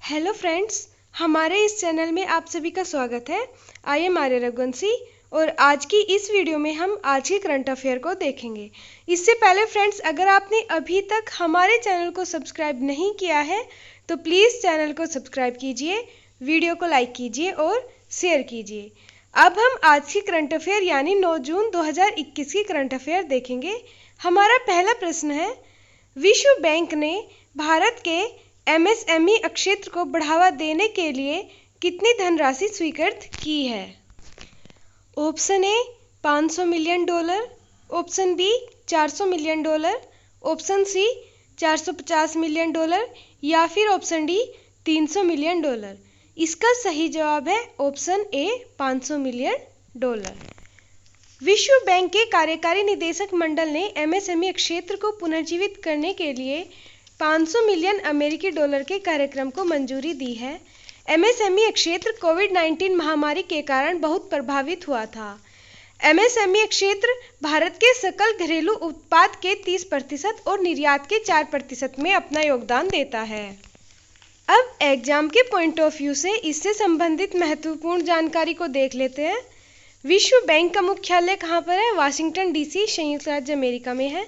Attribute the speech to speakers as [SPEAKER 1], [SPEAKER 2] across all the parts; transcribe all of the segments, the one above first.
[SPEAKER 1] Hello friends, हमारे इस channel में आप सभी का स्वागत है। आई एम आर्य रघुवंशी और आज की इस वीडियो में हम आज के करंट अफेयर को देखेंगे। इससे पहले फ्रेंड्स, अगर आपने अभी तक हमारे चैनल को सब्सक्राइब नहीं किया है तो प्लीज़ चैनल को सब्सक्राइब कीजिए, वीडियो को लाइक कीजिए और शेयर कीजिए। अब हम आज की करंट अफेयर यानी 9 जून 2021 की करंट अफेयर देखेंगे। हमारा पहला प्रश्न है, विश्व बैंक ने भारत के एमएसएमई क्षेत्र को बढ़ावा देने के लिए कितनी धनराशि स्वीकृत की है? Option A $500 million, option B $400 million, option C $450 million या फिर ऑप्शन डी $300 मिलियन। इसका सही जवाब है ऑप्शन ए $500 मिलियन। विश्व बैंक के कार्यकारी निदेशक मंडल ने एमएसएमई क्षेत्र को पुनर्जीवित करने के लिए $500 मिलियन अमेरिकी डॉलर के कार्यक्रम को मंजूरी दी है। एमएसएमई क्षेत्र कोविड-19 महामारी के कारण बहुत प्रभावित हुआ था। एमएसएमई क्षेत्र भारत के सकल घरेलू उत्पाद के 30% और निर्यात के 4% में अपना योगदान देता है। अब एग्जाम के पॉइंट ऑफ व्यू से इससे संबंधित महत्वपूर्ण जानकारी को देख लेते हैं। विश्व बैंक का मुख्यालय कहाँ पर है? वाशिंगटन डीसी, संयुक्त राज्य अमेरिका में है।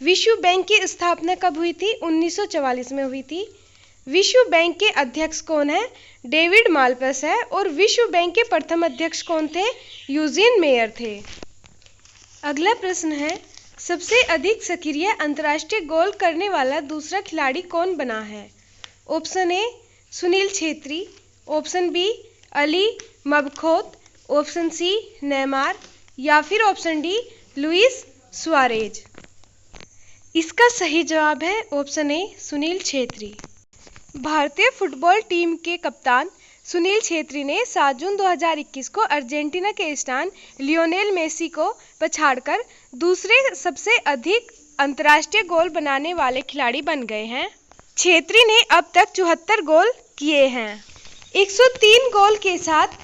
[SPEAKER 1] विश्व बैंक की स्थापना कब हुई थी? 1944 में हुई थी। विश्व बैंक के अध्यक्ष कौन है? डेविड मालपस है। और विश्व बैंक के प्रथम अध्यक्ष कौन थे? यूजीन मेयर थे। अगला प्रश्न है, सबसे अधिक सक्रिय अंतर्राष्ट्रीय गोल करने वाला दूसरा खिलाड़ी कौन बना है? Option A Sunil Chhetri, option B Ali Mabkhout, option C Neymar या फिर ऑप्शन डी लुइस सुआरेज। इसका सही जवाब है ऑप्शन ए सुनील छेत्री। भारतीय फुटबॉल टीम के कप्तान सुनील छेत्री ने 7 जून 2021 को अर्जेंटीना के स्टार लियोनेल मेसी को पछाड़कर दूसरे सबसे अधिक अंतर्राष्ट्रीय गोल बनाने वाले खिलाड़ी बन गए हैं। छेत्री ने अब तक 74 गोल किए हैं। 103 गोल के साथ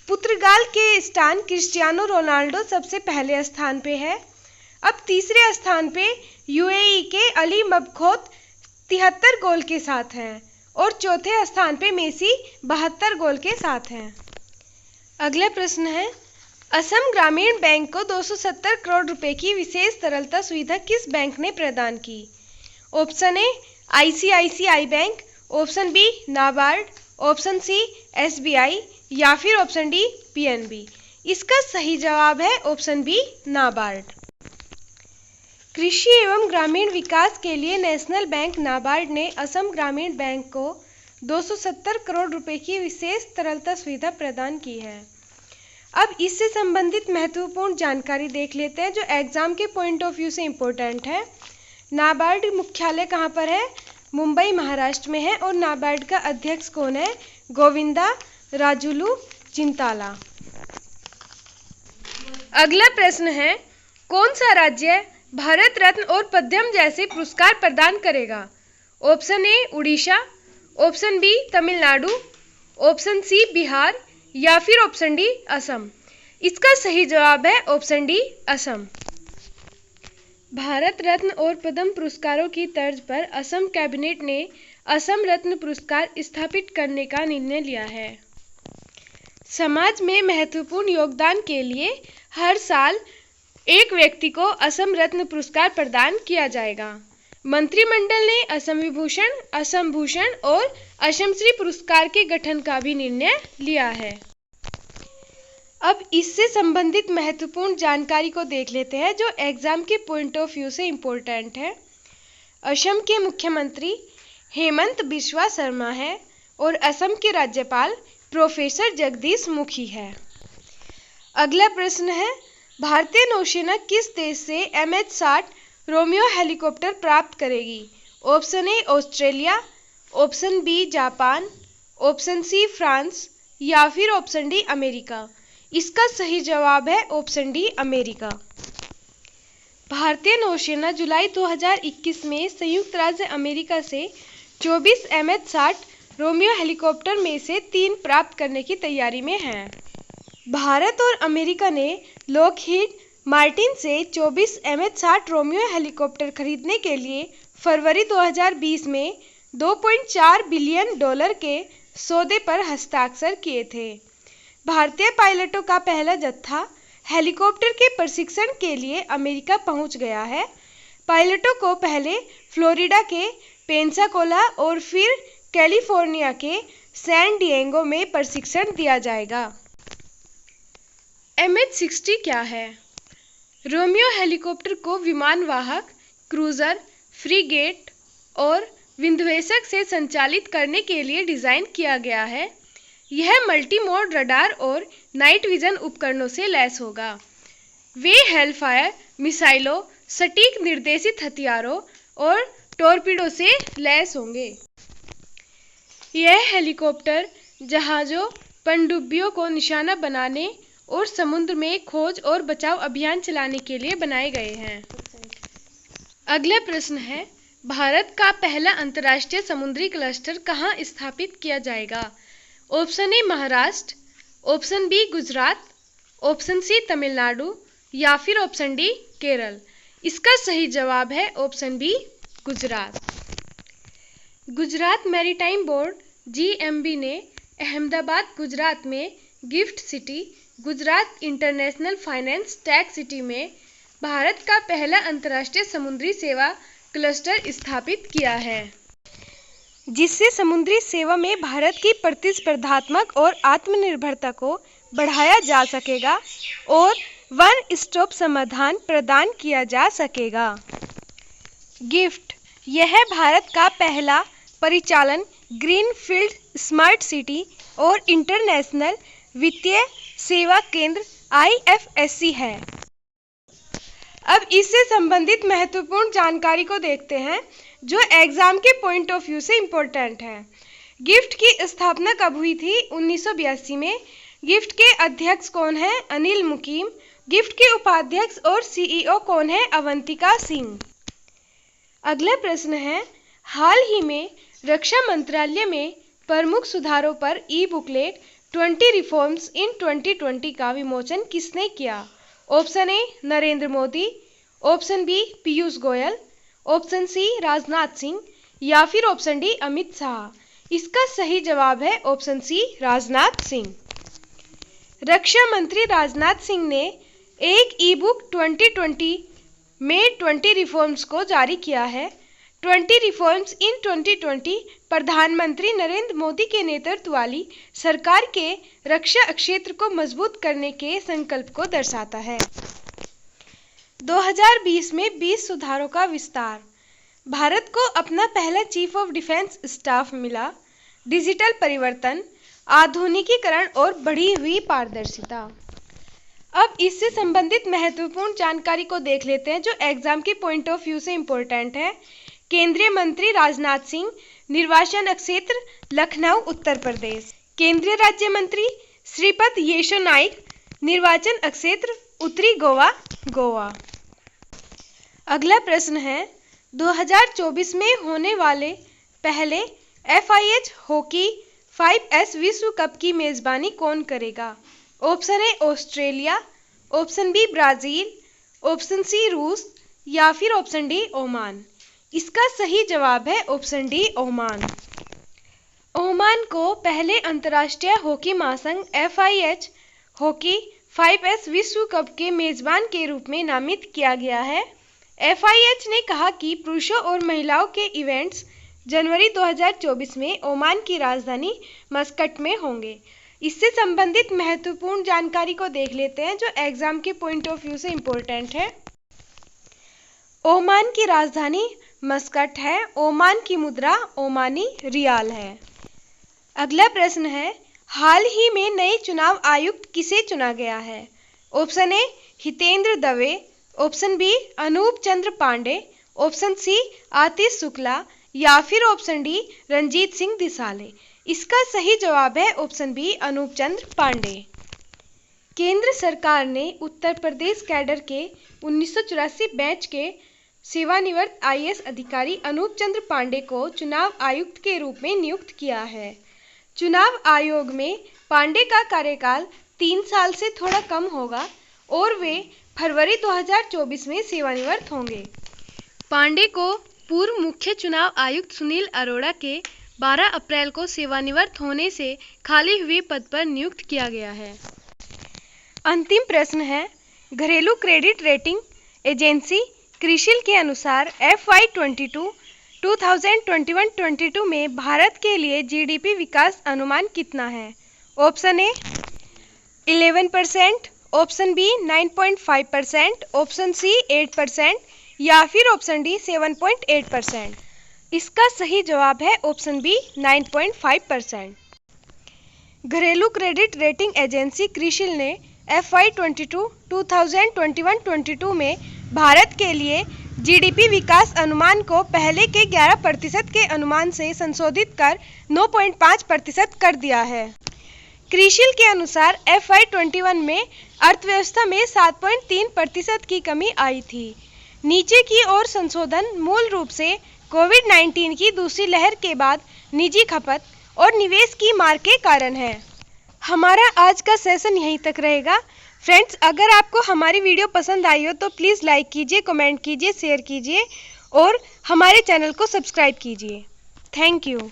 [SPEAKER 1] पुर्तगाल के स्टार क्रिस्टियानो रोनाल्डो सबसे पहले स्थान पे है। अब तीसरे स्थान पे यूएई के अली मबखोत 73 गोल के साथ हैं और चौथे स्थान पे मेसी 72 गोल के साथ हैं। अगला प्रश्न है, असम ग्रामीण बैंक को 270 करोड़ रुपए की विशेष तरलता सुविधा किस बैंक ने प्रदान की? Option A ICICI bank, option B NABARD, option C SBI या फिर ऑप्शन डी पीएनबी। इसका सही जवाब है ऑप्शन बी नाबार्ड। कृषि एवं ग्रामीण विकास के लिए नेशनल बैंक नाबार्ड ने असम ग्रामीण बैंक को 270 करोड़ रुपए की विशेष तरलता सुविधा प्रदान की है। अब इससे संबंधित महत्वपूर्ण जानकारी देख लेते हैं जो एग्जाम के पॉइंट ऑफ व्यू से इम्पोर्टेंट है। नाबार्ड मुख्यालय कहाँ पर है? मुंबई महाराष्ट्र में है। और नाबार्ड का अध्यक्ष कौन है? गोविंदा राजुलू चिंताला। अगला प्रश्न है, कौन सा राज्य भारत रत्न और पद्म जैसे पुरस्कार प्रदान करेगा? Option A Orissa, option B Tamil Nadu, option C Bihar या फिर ऑप्शन डी असम। इसका सही जवाब है ऑप्शन डी असम। भारत रत्न और पद्म पुरस्कारों की तर्ज पर असम कैबिनेट ने असम रत्न पुरस्कार स्थापित करने का निर्णय लिया है। समाज में महत्वपूर्ण योगदान के लिए हर साल एक व्यक्ति को असम रत्न पुरस्कार प्रदान किया जाएगा। मंत्रिमंडल ने असम विभूषण, असम भूषण और असम श्री पुरस्कार के गठन का भी निर्णय लिया है। अब इससे संबंधित महत्वपूर्ण जानकारी को देख लेते हैं जो एग्जाम के पॉइंट ऑफ व्यू से इम्पोर्टेंट है। असम के मुख्यमंत्री हेमंत बिस्वा शर्मा है और असम के राज्यपाल प्रोफेसर जगदीश मुखी है। अगला प्रश्न है, भारतीय नौसेना किस देश से MH-60 रोमियो हेलीकॉप्टर प्राप्त करेगी? Option A Australia, option B Japan, option C France या फिर ऑप्शन डी अमेरिका। इसका सही जवाब है ऑप्शन डी अमेरिका। भारतीय नौसेना जुलाई 2021 में संयुक्त राज्य अमेरिका से 24 MH-60 रोमियो हेलीकॉप्टर में से 3 प्राप्त करने की तैयारी में है। भारत और अमेरिका ने लॉकहीड मार्टिन से 24 MH-60 रोमियो हेलीकॉप्टर खरीदने के लिए फरवरी 2020 में $2.4 बिलियन के सौदे पर हस्ताक्षर किए थे। भारतीय पायलटों का पहला जत्था हेलीकॉप्टर के प्रशिक्षण के लिए अमेरिका पहुंच गया है। पायलटों को पहले फ्लोरिडा के पेंसाकोला और फिर कैलिफोर्निया के सैन डिएगो में प्रशिक्षण दिया जाएगा। MH-60 क्या है? रोमियो हेलीकॉप्टर को विमानवाहक, क्रूजर, फ्रीगेट और विध्वंसक से संचालित करने के लिए डिज़ाइन किया गया है। यह मल्टी मोड रडार और नाइट विजन उपकरणों से लैस होगा। वे हेलफायर मिसाइलों, सटीक निर्देशित हथियारों और टॉर्पीडो से लैस होंगे। यह हेलीकॉप्टर जहाज़ों, पनडुब्बियों को निशाना बनाने और समुद्र में खोज और बचाव अभियान चलाने के लिए बनाए गए हैं। अगला प्रश्न है, भारत का पहला अंतर्राष्ट्रीय समुद्री क्लस्टर कहाँ स्थापित किया जाएगा? Option A Maharashtra, option B Gujarat, option C Tamil Nadu या फिर ऑप्शन डी केरल। इसका सही जवाब है option B Gujarat. Gujarat maritime board GMB ने अहमदाबाद गुजरात में gift city, Gujarat international finance tech city में भारत का पहला अंतर्राष्ट्रीय समुद्री सेवा क्लस्टर स्थापित किया है, जिससे समुद्री सेवा में भारत की प्रतिस्पर्धात्मक और आत्मनिर्भरता को बढ़ाया जा सकेगा और वन स्टॉप समाधान प्रदान किया जा सकेगा। गिफ्ट, यह भारत का पहला परिचालन ग्रीनफील्ड स्मार्ट सिटी और इंटरनेशनल वित्तीय सेवा केंद्र IFSC है। अब इससे संबंधित महत्वपूर्ण जानकारी को देखते हैं जो एग्जाम के पॉइंट ऑफ व्यू से इम्पोर्टेंट है। गिफ्ट की स्थापना कब हुई थी? 1982 में। गिफ्ट के अध्यक्ष कौन है? अनिल मुकीम। गिफ्ट के उपाध्यक्ष और CEO कौन है? अवंतिका सिंह। अगला प्रश्न है, हाल ही में रक्षा मंत्रालय में प्रमुख सुधारों पर ई-बुकलेट 20 रिफॉर्म्स इन 2020 का विमोचन किसने किया? Option A Narendra Modi, option B Piyush Goyal, option C Rajnath Singh या फिर ऑप्शन डी अमित शाह। इसका सही जवाब है ऑप्शन सी राजनाथ सिंह। रक्षा मंत्री राजनाथ सिंह ने एक ई-बुक 2020 में 20 रिफॉर्म्स को जारी किया है। 20 रिफॉर्म्स इन 2020 प्रधानमंत्री नरेंद्र मोदी के नेतृत्व वाली सरकार के रक्षा क्षेत्र को मजबूत करने के संकल्प को दर्शाता है। 2020 में 20 सुधारों का विस्तार। भारत को अपना पहला चीफ ऑफ डिफेंस स्टाफ मिला। डिजिटल परिवर्तन, आधुनिकीकरण और बढ़ी हुई पारदर्शिता। अब इससे संबंधित महत्वपूर्ण जानकारी को देख लेते हैं जो एग्जाम के पॉइंट ऑफ व्यू से इम्पोर्टेंट है। केंद्रीय मंत्री राजनाथ सिंह, निर्वाचन क्षेत्र लखनऊ उत्तर प्रदेश। केंद्रीय राज्य मंत्री श्रीपद येशो नाइक, निर्वाचन क्षेत्र उत्तरी गोवा गोवा। अगला प्रश्न है, 2024 में होने वाले पहले FIH हॉकी 5S विश्व कप की मेजबानी कौन करेगा? Option A Australia, option B Brazil, option C रूस या फिर ऑप्शन डी ओमान। इसका सही जवाब है ऑप्शन डी ओमान। ओमान को पहले अंतर्राष्ट्रीय हॉकी महासंघ FIH हॉकी 5S विश्व कप के मेजबान के रूप में नामित किया गया है। FIH ने कहा कि पुरुषों और महिलाओं के इवेंट्स जनवरी 2024 में ओमान की राजधानी मस्कट में होंगे। इससे संबंधित महत्वपूर्ण जानकारी को देख लेते हैं जो एग्जाम के पॉइंट ऑफ व्यू से इम्पोर्टेंट है। ओमान की राजधानी मस्कट है। ओमान की मुद्रा ओमानी रियाल है। अगला प्रश्न है, हाल ही में नए चुनाव आयुक्त किसे चुना गया है? Option A Hitendra Dave, option B Anup Chandra Pandey, option C Atish Shukla या फिर ऑप्शन डी रंजीत सिंह दिसाले। इसका सही जवाब है ऑप्शन बी अनूप चंद्र पांडे। केंद्र सरकार ने उत्तर प्रदेश कैडर के 1984 बैच के सेवानिवृत्त IAS अधिकारी अनूप चंद्र पांडे को चुनाव आयुक्त के रूप में नियुक्त किया है। चुनाव आयोग में पांडे का कार्यकाल 3 साल से थोड़ा कम होगा और वे फरवरी 2024 में सेवानिवृत्त होंगे। पांडे को पूर्व मुख्य चुनाव आयुक्त सुनील अरोड़ा के 12 अप्रैल को सेवानिवृत्त होने से खाली हुए पद पर नियुक्त किया गया है। अंतिम प्रश्न है, घरेलू क्रेडिट रेटिंग एजेंसी क्रिसिल के अनुसार FY 2021-22 में भारत के लिए GDP विकास अनुमान कितना है? Option A 11%, option B 9.5%, option C 8% या फिर ऑप्शन डी 7.8%। इसका सही जवाब है ऑप्शन बी 9.5%। घरेलू क्रेडिट रेटिंग एजेंसी क्रिसिल ने FY 2021-22 में भारत के लिए GDP विकास अनुमान को पहले के 11% के अनुमान से संशोधित कर 9.5% कर दिया है। क्रिसिल के अनुसार FY 21 में अर्थव्यवस्था में 7.3% की कमी आई थी। नीचे की ओर संशोधन मूल रूप से कोविड-19 की दूसरी लहर के बाद निजी खपत और निवेश की मार के कारण है। हमारा आज का सेशन यहीं तक रहेगा। फ्रेंड्स, अगर आपको हमारी वीडियो पसंद आई हो तो प्लीज़ लाइक कीजिए, कमेंट कीजिए, शेयर कीजिए और हमारे चैनल को सब्सक्राइब कीजिए। Thank you.